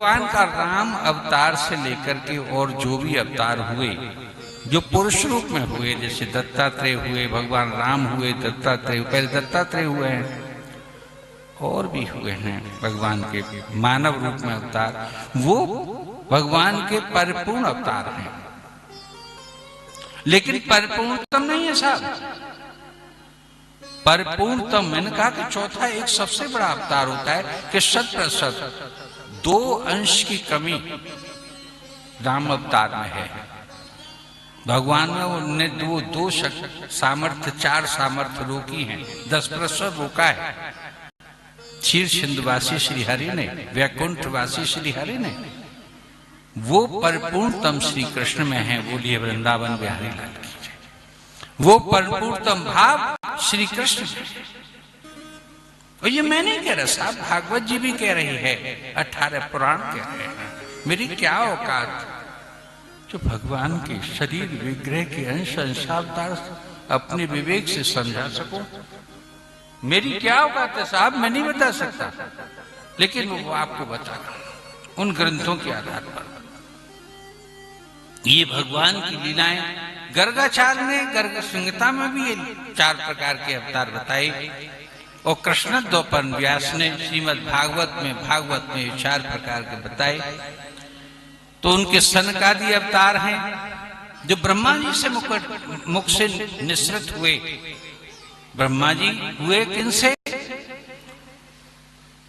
भगवान का राम अवतार से लेकर के और जो भी अवतार हुए, जो पुरुष रूप में हुए, जैसे दत्तात्रेय हुए, भगवान राम हुए, दत्तात्रेय, पहले दत्तात्रेय हुए हैं और भी हुए हैं भगवान के मानव रूप में अवतार, वो भगवान के परिपूर्ण अवतार हैं। लेकिन परिपूर्णतम नहीं है साहब। परिपूर्णतम मैंने कहा कि चौथा एक सबसे बड़ा अवतार होता है कि 100% 2 अंश की कमी राम अवतार में है। भगवान में उन्होंने दो सामर्थ्य, 4 सामर्थ्य रोकी हैं, 10% रोका है। क्षीर सिंधुवासी श्री हरि ने, वैकुंठवासी श्री हरि ने, वो परिपूर्णतम श्री कृष्ण में है। बोलिए वृंदावन बिहारी लाल की जय। वो परिपूर्णतम भाव श्री कृष्ण में। और ये मैं नहीं कह रहा साहब, भागवत जी भी कह रही है, 18 पुराण कह रहे हैं। मेरी क्या औकात जो भगवान के शरीर विग्रह के अंश अंशावतार अपने विवेक से समझा सकूं। मेरी क्या औकात है साहब, मैं नहीं बता सकता, लेकिन वो आपको बता रहा हूं उन ग्रंथों के आधार पर। ये भगवान की लीलाएं गर्गाचार्य ने गर्ग संहिता में भी ये 4 प्रकार के अवतार बताए, और कृष्णोपन व्यास ने श्रीमद् भागवत में ये 4 प्रकार के बताए। तो उनके सनकादि अवतार हैं जो ब्रह्मा जी से मुख से निसृत हुए। ब्रह्मा जी हुए किनसे?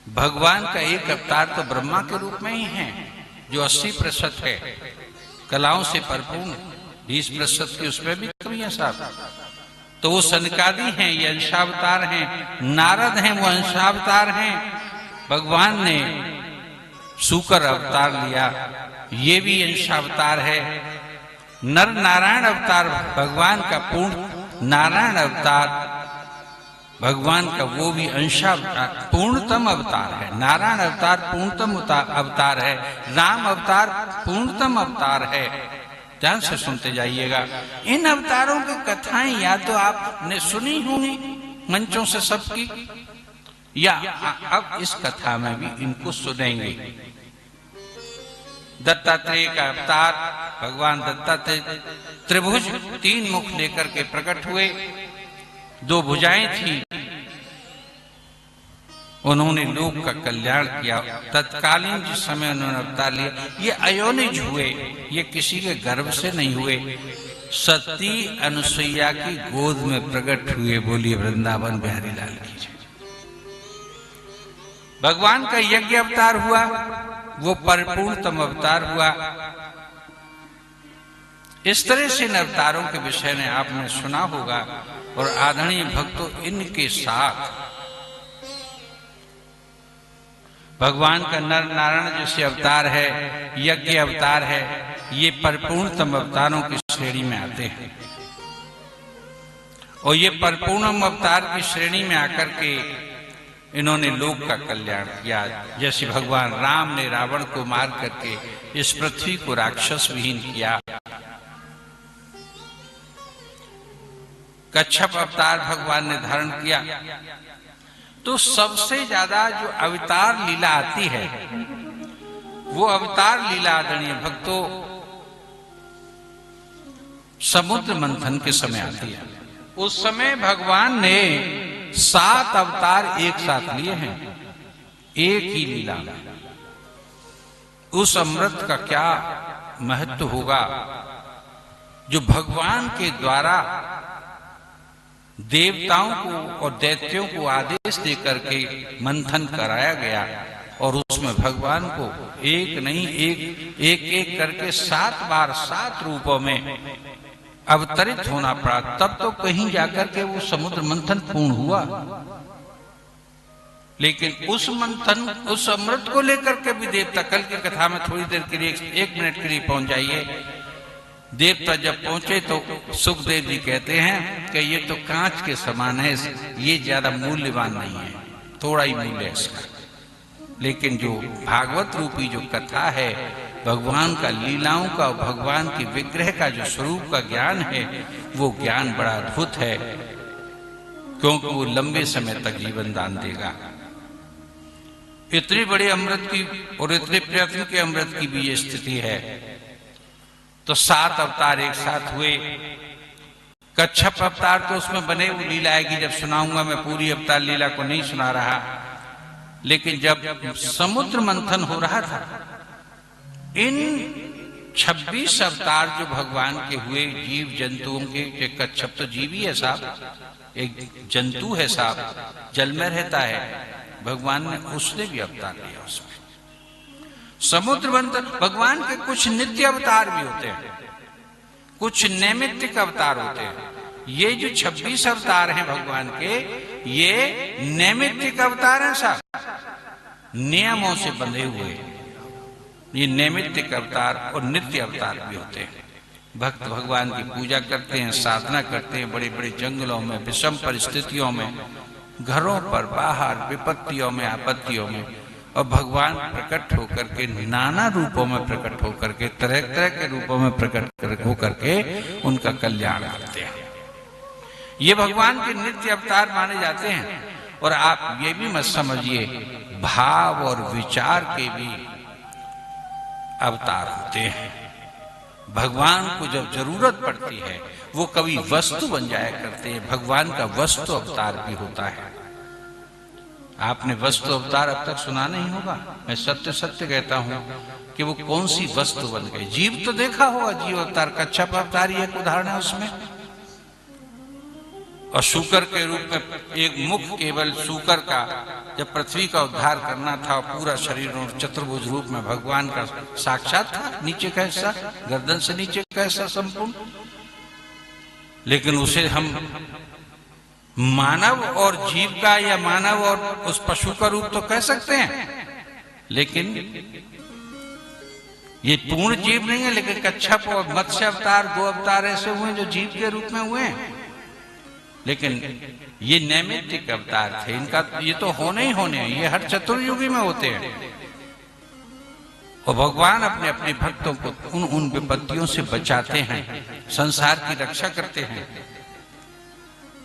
भगवान का एक अवतार तो ब्रह्मा के रूप में ही है जो 80% है, कलाओं से परिपूर्ण, 20% की उसमें भी कमी है साहब। तो वो सनकादि हैं, ये अंशावतार हैं। नारद हैं, वो अंशावतार हैं। भगवान ने सूकर अवतार लिया, ये भी अंशावतार है। नर नारायण अवतार भगवान का पूर्ण नारायण अवतार भगवान का, वो भी अंशावतार पूर्णतम अवतार है। नारायण अवतार पूर्णतम अवतार है। राम अवतार पूर्णतम अवतार है। ध्यान से सुनते जाइएगा। इन अवतारों की कथाएं या तो आपने सुनी होंगी मंचों से सबकी, या अब इस कथा में भी इनको सुनेंगे। दत्तात्रेय का अवतार, भगवान दत्तात्रेय त्रिभुज 3 मुख लेकर के प्रकट हुए, 2 भुजाएं थी। उन्होंने लोक का कल्याण किया। तत्कालीन जिस समय उन्होंने अवतार लिया, ये अयोनिज हुए, ये किसी के गर्भ से नहीं हुए, सती अनुसुईया की गोद में प्रकट हुए। बोलिए वृंदावन बिहारी लाल की जय। भगवान का यज्ञ अवतार हुआ, वो परिपूर्णतम अवतार हुआ। इस तरह से इन अवतारों के विषय में आपने सुना होगा। और आदरणीय भक्तों, इनके साथ भगवान का नर नारायण जैसे अवतार है, यज्ञ अवतार है, ये परिपूर्णतम अवतारों की श्रेणी में आते हैं। और ये परिपूर्णतम अवतार की श्रेणी में आकर के इन्होंने लोक का कल्याण किया। जैसे भगवान राम ने रावण को मार करके इस पृथ्वी को राक्षस विहीन किया। कच्छप अवतार भगवान ने धारण किया। तो सबसे ज्यादा जो अवतार लीला आती है, वो अवतार लीला आदरणीय भक्तों समुद्र मंथन के समय आती है। उस समय भगवान ने 7 अवतार एक साथ लिए हैं, एक ही लीला में। उस अमृत का क्या महत्व होगा जो भगवान के द्वारा देवताओं को और दैत्यों को आदेश देकर के मंथन कराया गया। और उसमें भगवान को एक नहीं एक करके 7 बार 7 रूपों में अवतरित होना पड़ा। तब तो कहीं जाकर के वो समुद्र मंथन पूर्ण हुआ। लेकिन उस मंथन, उस अमृत को लेकर के भी देवता, कल की कथा में थोड़ी देर के लिए 1 मिनट के लिए पहुंच जाइए। देवता जब पहुंचे तो सुखदेव जी कहते हैं कि ये तो कांच के समान है, ये ज्यादा मूल्यवान नहीं है, थोड़ा ही मूल्य है इसका। लेकिन जो भागवत रूपी जो कथा है, भगवान का लीलाओं का, भगवान के विग्रह का जो स्वरूप का ज्ञान है, वो ज्ञान बड़ा अद्भुत है, क्योंकि वो लंबे समय तक जीवन दान देगा। इतनी बड़ी अमृत की और इतने प्रयत्न के अमृत की भी ये स्थिति है, तो 7 अवतार एक साथ हुए। कच्छप अवतार तो उसमें बने, वो लीला आएगी जब सुनाऊंगा, मैं पूरी अवतार लीला को नहीं सुना रहा। लेकिन जब समुद्र मंथन हो रहा था, इन 26 अवतार जो भगवान के हुए जीव जंतुओं के, कच्छप तो जीव ही है साहब, एक जंतु है साहब, जल में रहता है, भगवान ने उसने भी अवतार लिया उसमें। समुद्र मंथन, भगवान के कुछ नित्य अवतार भी होते हैं, कुछ नैमित्तिक अवतार होते हैं। ये जो 26 अवतार हैं भगवान के, ये नैमित्तिक अवतार हैं साहब, नियमों से बंधे हुए। ये नैमित्तिक अवतार और नित्य अवतार भी होते हैं। भक्त भगवान की पूजा करते हैं, साधना करते हैं, बड़े बड़े जंगलों में, विषम परिस्थितियों में, घरों पर, बाहर, विपत्तियों में, आपत्तियों में, और भगवान प्रकट होकर के नाना रूपों में प्रकट होकर के, तरह तरह के रूपों में प्रकट होकर के उनका कल्याण करते हैं। ये भगवान के नित्य अवतार माने जाते हैं। और आप ये भी मत समझिए, भाव और विचार के भी अवतार होते हैं। भगवान को जब जरूरत पड़ती है, वो कभी वस्तु बन जाया करते हैं। भगवान का वस्तु अवतार भी होता है। आपने वस्तु अवतार अब तक सुना नहीं होगा। मैं सत्य सत्य कहता हूं कि वो कौन सी वस्तु बन गई। जीव तो देखा होगा, जीव अवतार, कच्छप अवतार ही एक उदाहरण है उसमें। और शूकर के रूप में एक मुख केवल शूकर का, जब पृथ्वी का उद्धार करना था, पूरा शरीर और चतुर्भुज रूप में भगवान का साक्षात था, नीचे का हिस्सा, गर्दन से नीचे का हिस्सा संपूर्ण। लेकिन उसे हम मानव और जीव का, या मानव और उस पशु का रूप तो कह सकते हैं, लेकिन ये पूर्ण जीव नहीं है। लेकिन कच्छप और मत्स्य अवतार, 2 अवतार ऐसे हुए जो जीव के रूप में हुए हैं, लेकिन ये नैमित्तिक अवतार थे। इनका ये तो होने ही होने हैं, ये हर चतुर्युगी में होते हैं। और भगवान अपने अपने भक्तों को उन विपत्तियों से बचाते हैं, संसार की रक्षा करते हैं।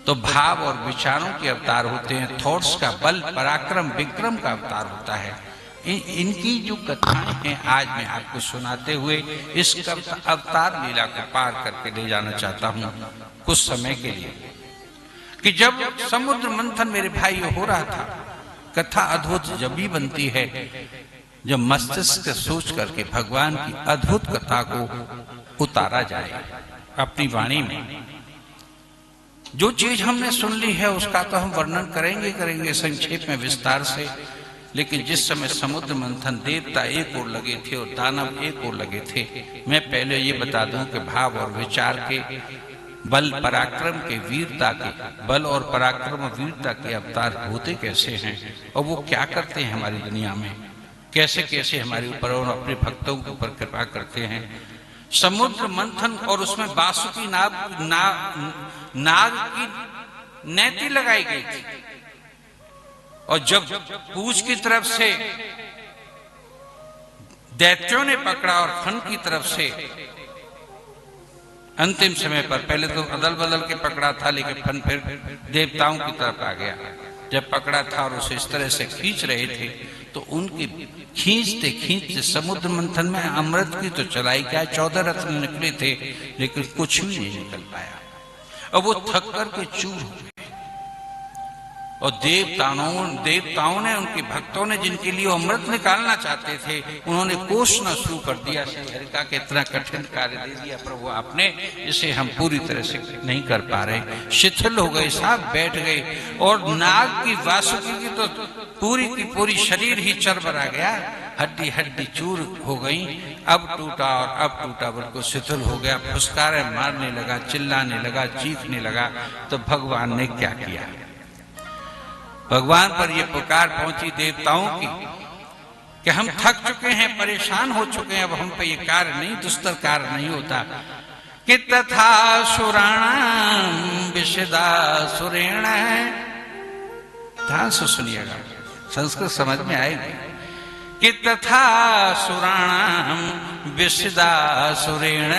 तो भाव और विचारों के अवतार होते हैं। थॉट्स का बल, पराक्रम, विक्रम का अवतार होता है। इनकी जो कथाएं हैं आज मैं आपको सुनाते हुए इस अवतार लीला को पार करके ले जाना चाहता हूं कुछ समय के लिए। कि जब समुद्र मंथन मेरे भाई हो रहा था, कथा अद्भुत जब भी बनती है जब मस्तिष्क सोच करके भगवान की अद्भुत कथा को उतारा जाए अपनी वाणी में। जो चीज हमने सुन ली है उसका तो हम वर्णन करेंगे संक्षेप में, विस्तार से। लेकिन जिस समय समुद्र मंथन, देवता एक ओर लगे थे और दानव एक ओर लगे थे। मैं पहले ये बता दूं कि भाव और विचार के, बल पराक्रम के, वीरता के, बल और पराक्रम और वीरता के अवतार होते कैसे हैं और वो क्या करते हैं हमारी दुनिया में, कैसे कैसे हमारे ऊपर और अपने भक्तों के ऊपर कृपा करते हैं। समुद्र मंथन और उसमें वासुकी नाग की नैति लगाई गई थी। और जब पूछ की तरफ से दैत्यों ने पकड़ा और फन की तरफ से अंतिम समय पर, पहले तो अदल बदल के पकड़ा था, लेकिन फन फिर देवताओं की तरफ आ गया। जब पकड़ा था और उसे इस तरह से खींच रहे थे तो उनके खींचते खींचते समुद्र मंथन में अमृत की तो चलाई क्या, 14 रत्न निकले थे, लेकिन कुछ भी नहीं निकल पाया। और वो थक करके चूर हो गए। और देवताओं ने, उनके भक्तों ने, जिनके लिए अमृत निकालना चाहते थे, उन्होंने कोसना शुरू कर दिया। श्रीहरिका के इतना कठिन कार्य दे दिया प्रभु आपने, इसे हम पूरी तरह से नहीं कर पा रहे। शिथिल हो गए साहब, बैठ गए। और नाग की, वासुकी की तो पूरी की पूरी शरीर ही चरबरा गया, हड्डी हड्डी चूर हो गई। अब टूटा और अब टूटा, बिल्कुल शिथिल हो गया। फुसकारे मारने लगा, चिल्लाने लगा, चीखने लगा। तो भगवान ने क्या किया? भगवान पर यह पुकार पहुंची देवताओं की कि हम थक चुके हैं, परेशान हो चुके हैं, अब हम पे ये कार्य नहीं, दुस्तर कार्य नहीं होता। कि तथा सुराणाम विशदा सुरेण, ध्यान से सुनिएगा, संस्कृत समझ में आएगी। कि तथा सुराणाम विशदा सुरेण,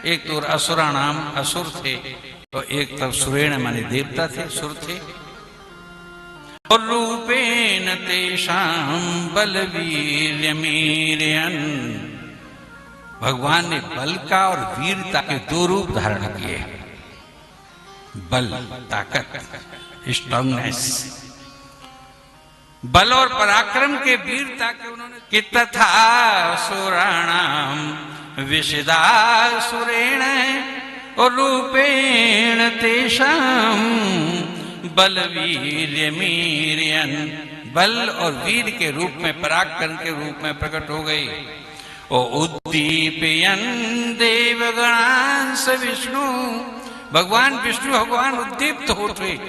एक तो असुराणाम असुर थे और एक तरफ सुरेण माने देवता थे, सुर थे। और रूपेण तेषां बलवीर्यमीर्यन्। भगवान ने बल का और वीरता के दो रूप धारण किए। बल ताकत, स्ट्रांगनेस, बल और पराक्रम के, वीरता के उन्होंने कि तथा सुराणाम विशिदासुरेण और रूपेण तेषां बलवीर्यमीर्यन्। बल और वीर के रूप में, पराक्रम के रूप में प्रकट हो गई। ओ उद्दीपयन् देवगणांस विष्णु। भगवान विष्णु भगवान उद्दीप्त होते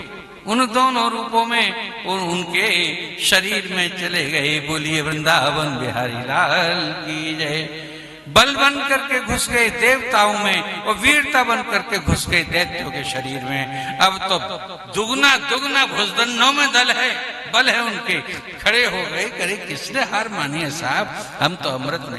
उन दोनों रूपों में और उनके शरीर में चले गए। बोलिए वृंदावन बिहारी लाल की जय। बल बन करके घुस गए देवताओं में और वीरता बन करके घुस गए दैत्यों के शरीर में। अब तो दुगना दुगना भुजदन्नों में दल है, बल है उनके। खड़े हो गए, करे किसने हार मानी है साहब, हम तो अमृत नहीं।